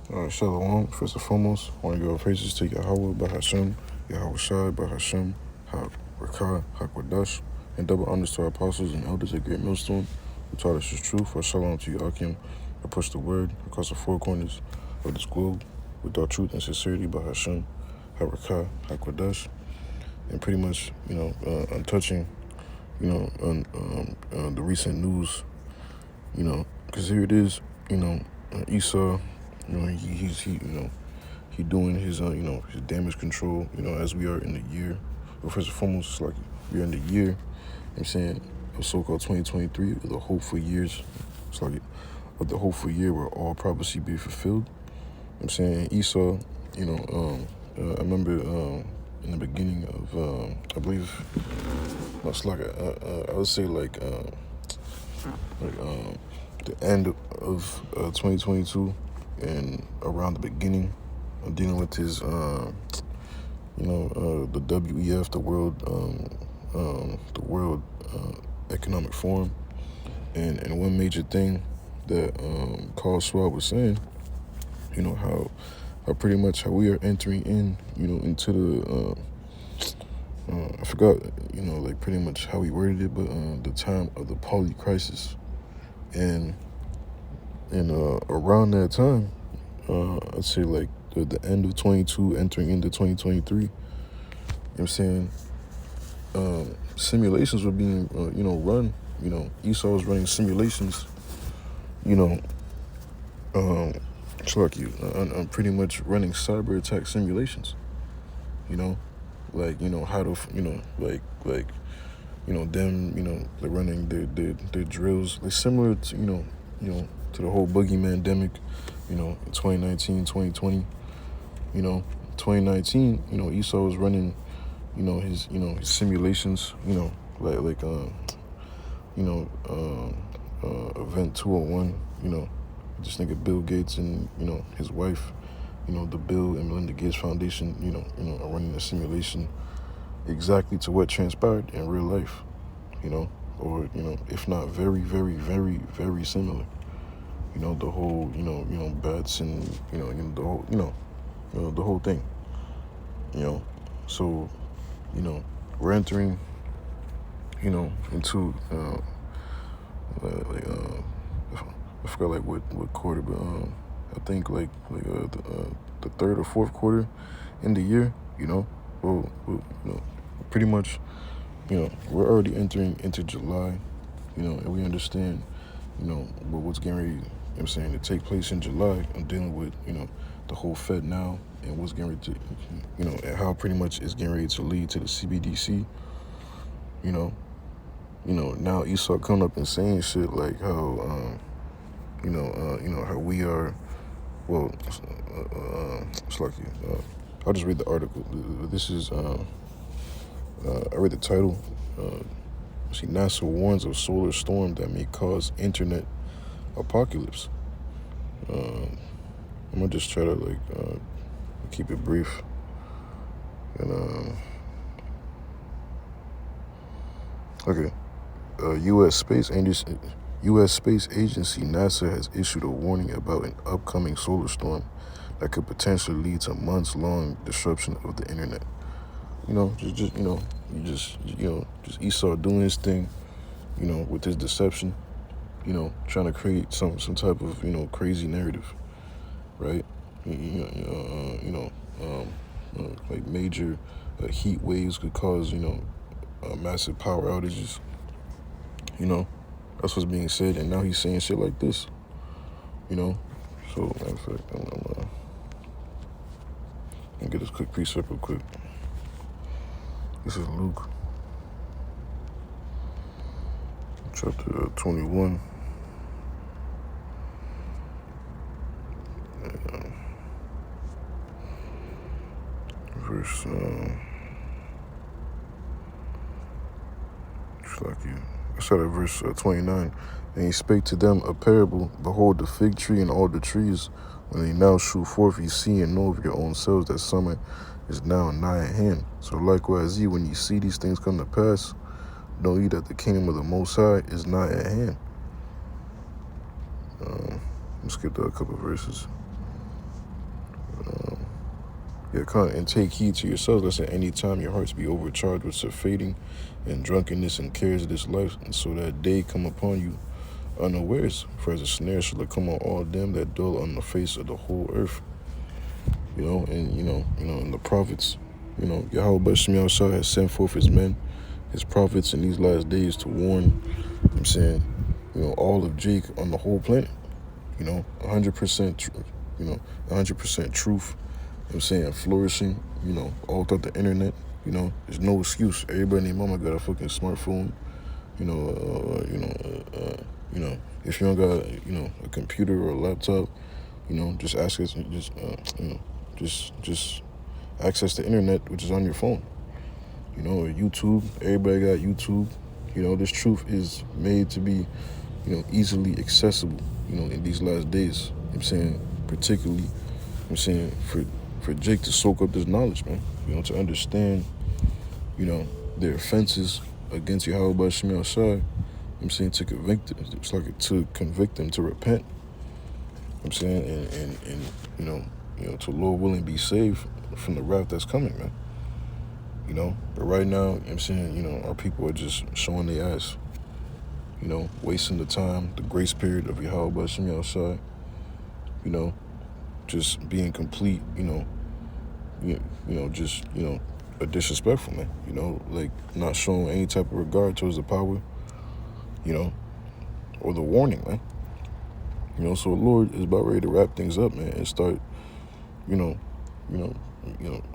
Shalom. First and foremost, I want to give praises to Yahweh, Bahashem, Yahweh Shai, Bahashem, Rakah, Hakwadash, and double honors to our apostles and elders at Great Millstone who taught us his truth. For shalom to you, Akim, who push the word across the four corners of this globe with our truth and sincerity, Bahashem, Harakah, Hakwadash, and pretty much, on touching, on the recent news, because here it is, Esau, he doing his, his damage control, as we are in the year. But first and foremost, it's like we're in the year, I'm saying, of so-called 2023, the hopeful years. It's like of the hopeful year where all prophecy be fulfilled. I'm saying Esau, I remember in the beginning of, I believe, it's like I would say the end of 2022 and around the beginning of dealing with his, the WEF, the World Economic Forum, and one major thing that Carl Schwab was saying, how pretty much how we are entering in, into the, I forgot, pretty much how he worded it, but the time of the poly crisis. And around that time, I'd say like the end of 22, entering into 2023, I'm saying, simulations were being, run. Esau was running simulations, it's like I'm pretty much running cyber attack simulations, how to, them, they're running their drills, like similar to, to the whole boogeyman demic, in 2019, 2020, 2019, Esau was running, his simulations, Event 201, this nigga Bill Gates and, his wife, the Bill and Melinda Gates Foundation, are running a simulation exactly to what transpired in real life, or, if not very, very, very, very similar. The whole, bats and, the whole, the whole thing, so, we're entering, into, I forgot like what quarter, but I think the third or fourth quarter in the year, pretty much, we're already entering into July, and we understand, what's getting ready, to take place in July. I'm dealing with, the whole Fed now and what's getting ready to, and how pretty much it's getting ready to lead to the CBDC, now Esau coming up and saying shit like how, how we are, well, it's like, I'll just read the article. This is, I read the title. See, NASA warns of solar storm that may cause internet apocalypse. I'm gonna just try to keep it brief. And okay, U.S. Space Agency NASA has issued a warning about an upcoming solar storm that could potentially lead to months-long disruption of the internet. Just Esau doing his thing, with his deception, trying to create some type of, crazy narrative, right? Like major heat waves could cause, massive power outages. That's what's being said, and now he's saying shit like this, So, matter of fact, I'm gonna get this quick precept real quick. This is Luke, chapter 21. Verse, I started at verse 29. And he spake to them a parable. Behold, the fig tree and all the trees, when they now shoot forth, ye see and know of your own selves that summer is now nigh at hand. So likewise ye, when ye see these things come to pass, know ye that the kingdom of the Most High is nigh at hand. Let's skip a couple verses. Yeah, and take heed to yourselves, lest at any time your hearts be overcharged with surfeiting and drunkenness and cares of this life, and so that day come upon you unawares. For as a snare shall it come on all them that dwell on the face of the whole earth. And and the prophets, Yahweh Bashim Yahshua has sent forth his men, his prophets in these last days to warn, I'm saying, all of Jake on the whole planet. 100% truth, 100% truth. I'm saying flourishing, all throughout the internet. There's no excuse. Everybody and their mama got a fucking smartphone. If you don't got, a computer or a laptop, just access, just access the internet, which is on your phone. YouTube. Everybody got YouTube. This truth is made to be, easily accessible. In these last days. I'm saying, particularly, for Jake to soak up this knowledge, man. To understand, their offenses against Yahweh Bashim Yahshua. I'm saying, to convict them. It's like to convict them to repent. I'm saying, and to Lord willing be saved from the wrath that's coming, man. But right now, I'm saying, our people are just showing their ass. Wasting the time, the grace period of Yahweh Bashim Yahshua. Just being complete, just, a disrespectful, man. Like not showing any type of regard towards the power, or the warning, man. So the Lord is about ready to wrap things up, man, and start,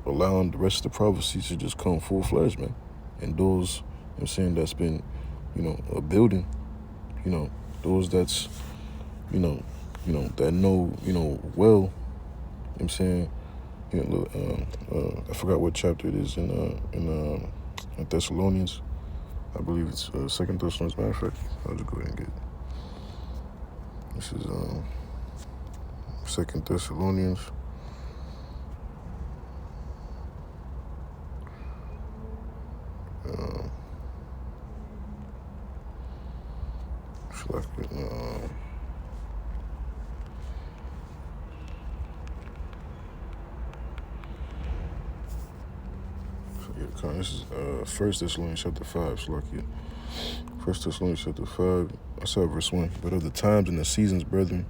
allowing the rest of the prophecies to just come full-fledged, man. And those, that's been, a building, those that's, that know, well, I forgot what chapter it is in Thessalonians. I believe it's 2 Thessalonians. Matter of fact, I'll just go ahead and get it. This is 2 Thessalonians. This is 1 Thessalonians chapter 5. So 1 Thessalonians chapter 5. I saw verse 1. But of the times and the seasons, brethren,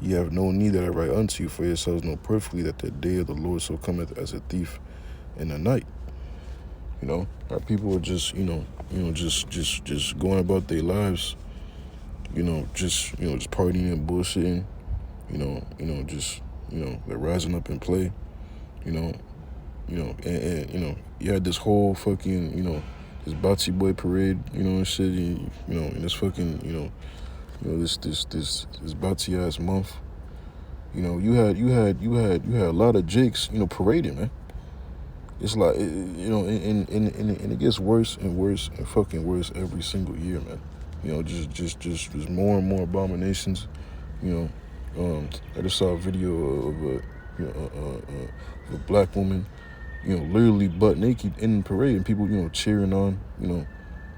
ye have no need that I write unto you, for yourselves know perfectly that the day of the Lord so cometh as a thief in the night. Our people are just, just going about their lives, just partying and bullshitting, they're rising up and play, and you had this whole fucking, this Batsy Boy parade, and shit, and this fucking, this Batsy ass month, you had a lot of Jakes, parading, man. It's like, and it gets worse and worse and fucking worse every single year, man. Just more and more abominations. I just saw a video of a black woman, literally butt naked in the parade, and people, cheering on,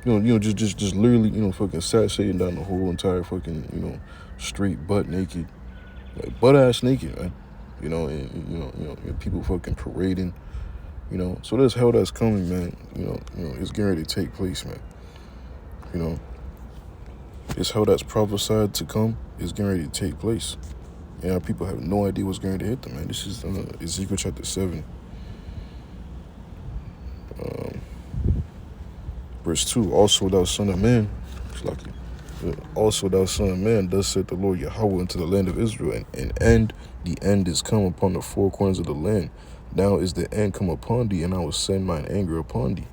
just literally, fucking sashaying down the whole entire fucking, street butt naked, like butt ass naked, man. And people fucking parading. So this hell that's coming, man, it's getting ready to take place, man. This hell that's prophesied to come is getting ready to take place. And our people have no idea what's going to hit them, man. This is Ezekiel chapter 7. Verse 2, also thou son of man, also thou son of man, thus saith the Lord Yahweh unto the land of Israel, and the end is come upon the four corners of the land. Now is the end come upon thee, and I will send mine anger upon thee,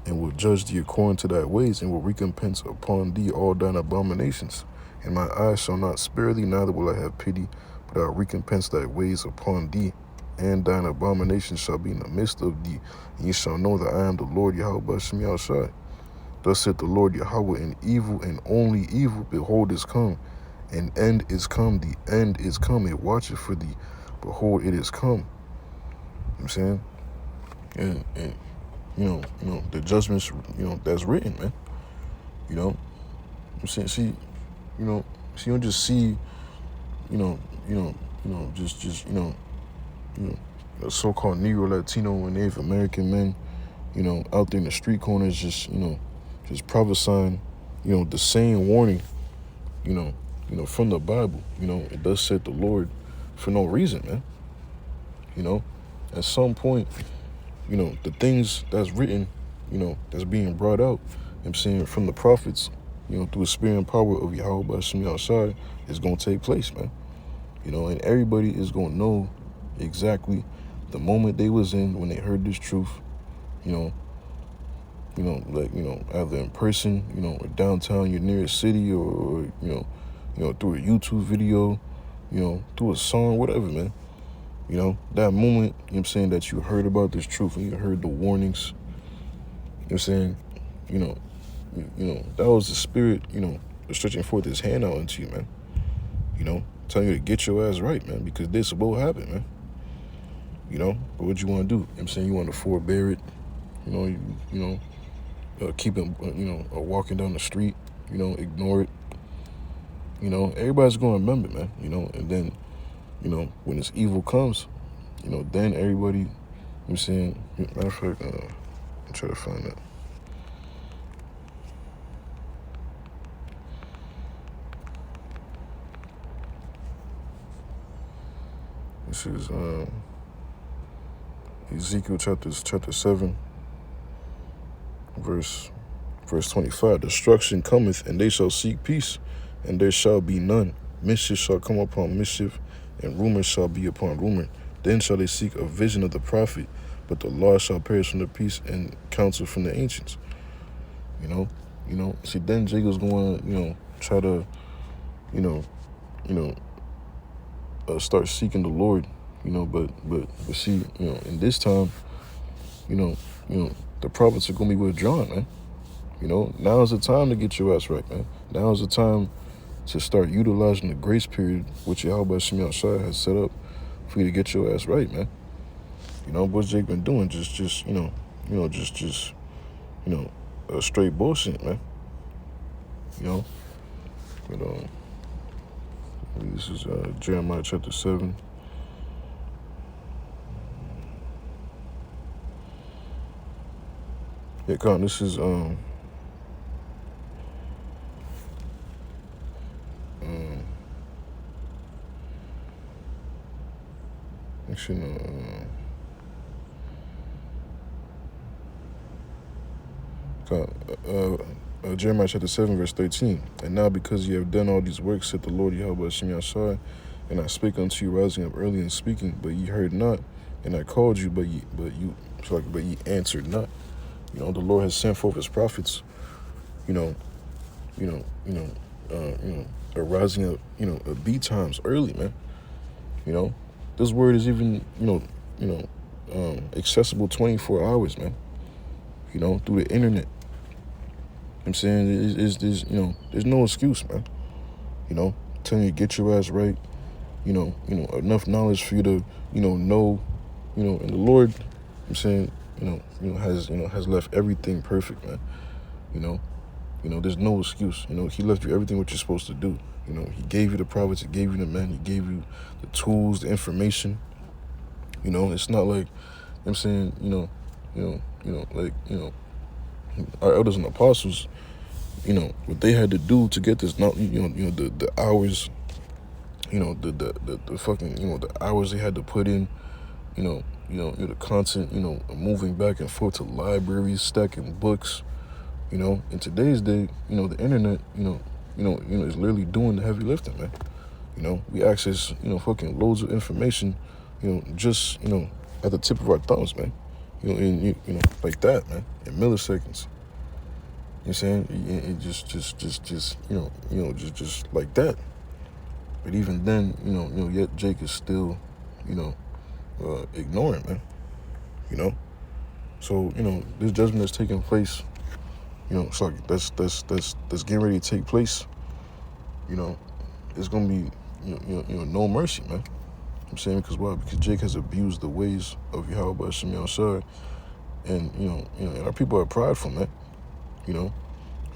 and will judge thee according to thy ways, and will recompense upon thee all thine abominations. And my eyes shall not spare thee, neither will I have pity, but I will recompense thy ways upon thee, and thine abominations shall be in the midst of thee, and ye shall know that I am the Lord Yahweh Bashim Yahshua. Thus saith the Lord Yahweh, in evil and only evil, behold, is come, and end is come, the end is come, it watcheth for thee, behold, it is come. You know what I'm saying? And the judgments, that's written, man. I'm saying, see, you don't just see, just so-called Negro, Latino, and Native American men, out there in the street corners, just prophesying, the same warning, you know, from the Bible. It does say the Lord for no reason, man. At some point, the things that's written, that's being brought out, I'm saying, from the prophets, through the spirit and power of Yahweh Bashim Yahshai, is going to take place, man. And everybody is going to know exactly the moment they was in when they heard this truth, either in person, or downtown your nearest city, or through a YouTube video, through a song, whatever, man. That moment, that you heard about this truth and you heard the warnings, that was the spirit, stretching forth his hand out into you, man. Telling you to get your ass right, man, because this will happen, man. But what you want to do? You want to forbear it, keep it, walking down the street, ignore it. Everybody's going to remember, man, and then, when this evil comes, then everybody, matter of fact, I'm trying to find that. This is Ezekiel chapter 7, verse 25. Destruction cometh, and they shall seek peace, and there shall be none. Mischief shall come upon mischief, and rumor shall be upon rumor. Then shall they seek a vision of the prophet, but the law shall perish from the peace and counsel from the ancients. See, then Jacob's going to, try to, start seeking the Lord, but see, in this time, the prophets are going to be withdrawn, man. Now is the time to get your ass right, man. Now is the time to start utilizing the grace period, which Yahweh Shemi Shai has set up for you to get your ass right, man. What's Jake been doing? Just straight bullshit, man. But this is Jeremiah chapter 7. Yeah, come on, this is actually no. Jeremiah chapter 7, verse 13. And now because ye have done all these works, said the Lord Yahweh Hashem Yahshai, and I spake unto you rising up early and speaking, but ye heard not, and I called you, but ye answered not. The Lord has sent forth his prophets, arising up, at B times early, man. This word is even, accessible 24 hours, man. Through the internet. I'm saying there's no excuse, man. Telling you to get your ass right. Enough knowledge for you to, know, and the Lord, I'm saying, has left everything perfect, man. There's no excuse. He left you everything what you're supposed to do. He gave you the prophets, he gave you the men, he gave you the tools, the information. It's not like, I'm saying, our elders and apostles, what they had to do to get this, not, the hours, the fucking, the hours they had to put in, the content, moving back and forth to libraries, stacking books, in today's day, the internet, is literally doing the heavy lifting, man. We access, fucking loads of information, just, at the tip of our thumbs, man. Like that, man, in milliseconds. You know what I'm saying? It just like that. But even then, yet Jake is still, ignoring, man. So, this judgment that's taking place, sorry, that's getting ready to take place, it's gonna be, no mercy, man. I'm saying, because why? Because Jake has abused the ways of Yahweh Hashem Yahshai, and and our people are prideful, man. Our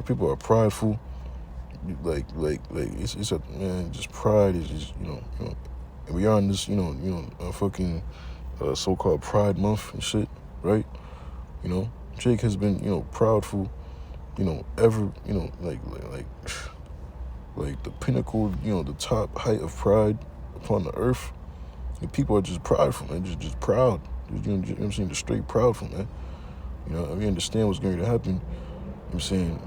people are prideful. Like it's a, man. Just pride is just and we are in this fucking so-called Pride Month and shit, right? You know, Jake has been, proudful, ever, like the pinnacle, the top height of pride upon the earth. The people are just prideful, man, just proud. You know what I'm saying? Just straight proudful, man. We understand what's going to happen. You know what I'm saying?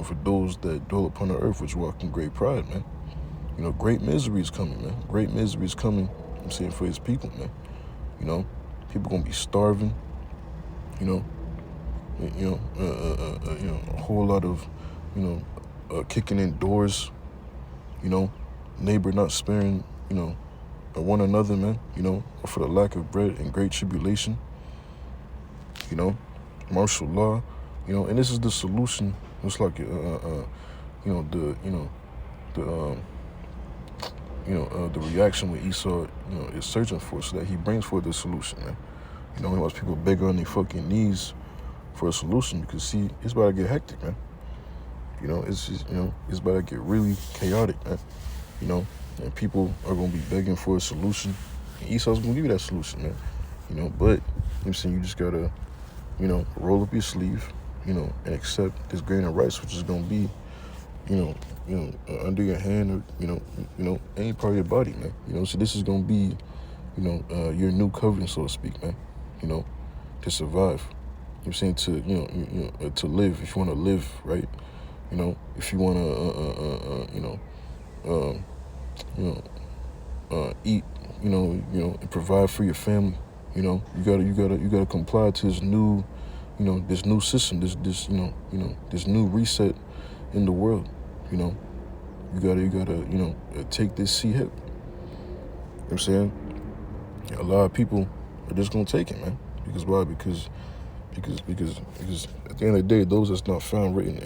For those that dwell upon the earth, which walk in great pride, man. Great misery is coming, man. Great misery is coming. I'm saying for his people, man. People gonna be starving. A whole lot of, kicking in doors. Neighbor not sparing, one another, man. For the lack of bread and great tribulation. Martial law. And this is the solution. It's like, the reaction what Esau, is searching for, so that he brings forth the solution, man. He wants people bigger on their fucking knees for a solution, because see, it's about to get hectic, man. It's just, it's about to get really chaotic, man. And people are gonna be begging for a solution. And Esau's gonna give you that solution, man. But I'm saying you just gotta, roll up your sleeve, and accept this grain of rice, which is gonna be, under your hand, or any part of your body, man. So this is gonna be, your new covenant, so to speak, man. To survive. I'm saying to live. If you want to live, right? If you want to, eat, and provide for your family. You gotta comply to this new, this new system, this this new reset in the world. You gotta, take this hip. You know what I'm saying? A lot of people are just gonna take it, man. Because why? Because at the end of the day, those that's not found written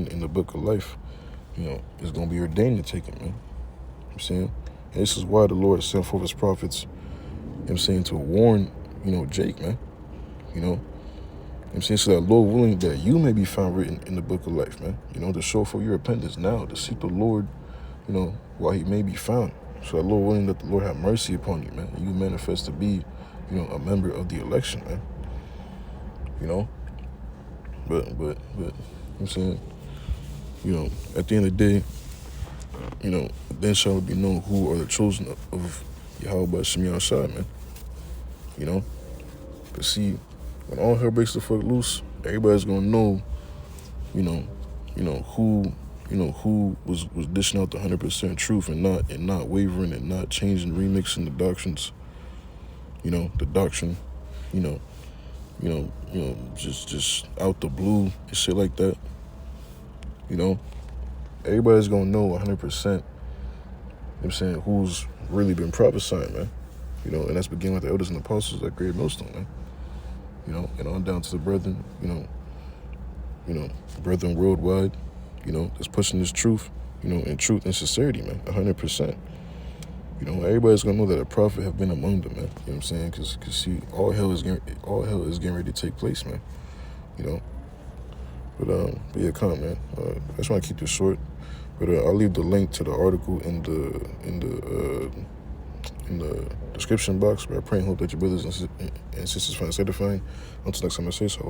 in the book of life, is gonna be ordained to take it, man. You know what I'm saying? And this is why the Lord sent forth his prophets, to warn, Jake, man. I'm saying, so that Lord willing that you may be found written in the book of life, man. To show for your repentance now, to seek the Lord, while he may be found. So that Lord willing that the Lord have mercy upon you, man. And you manifest to be, a member of the election, man. But I'm saying, at the end of the day, then shall it be known who are the chosen of Yahweh Shem Yahshai, man. But see, when all hell breaks the fuck loose, everybody's gonna know, who was dishing out the 100% truth and not wavering and not changing, remixing the doctrines. The doctrine, just out the blue and shit like that. Everybody's gonna know 100%. I'm saying who's really been prophesying, man. And that's beginning with the elders and apostles at Great Millstone, man. And on down to the brethren, brethren worldwide, that's pushing this truth, in truth and sincerity, man, 100%. Everybody's gonna know that a prophet have been among them, man. You know what I'm saying? Cause see, all hell is getting ready to take place, man. But yeah, come, man. I just want to keep this short, but I'll leave the link to the article in the description box. But I pray and hope that your brothers and sisters find it edifying. Until next time, I say so.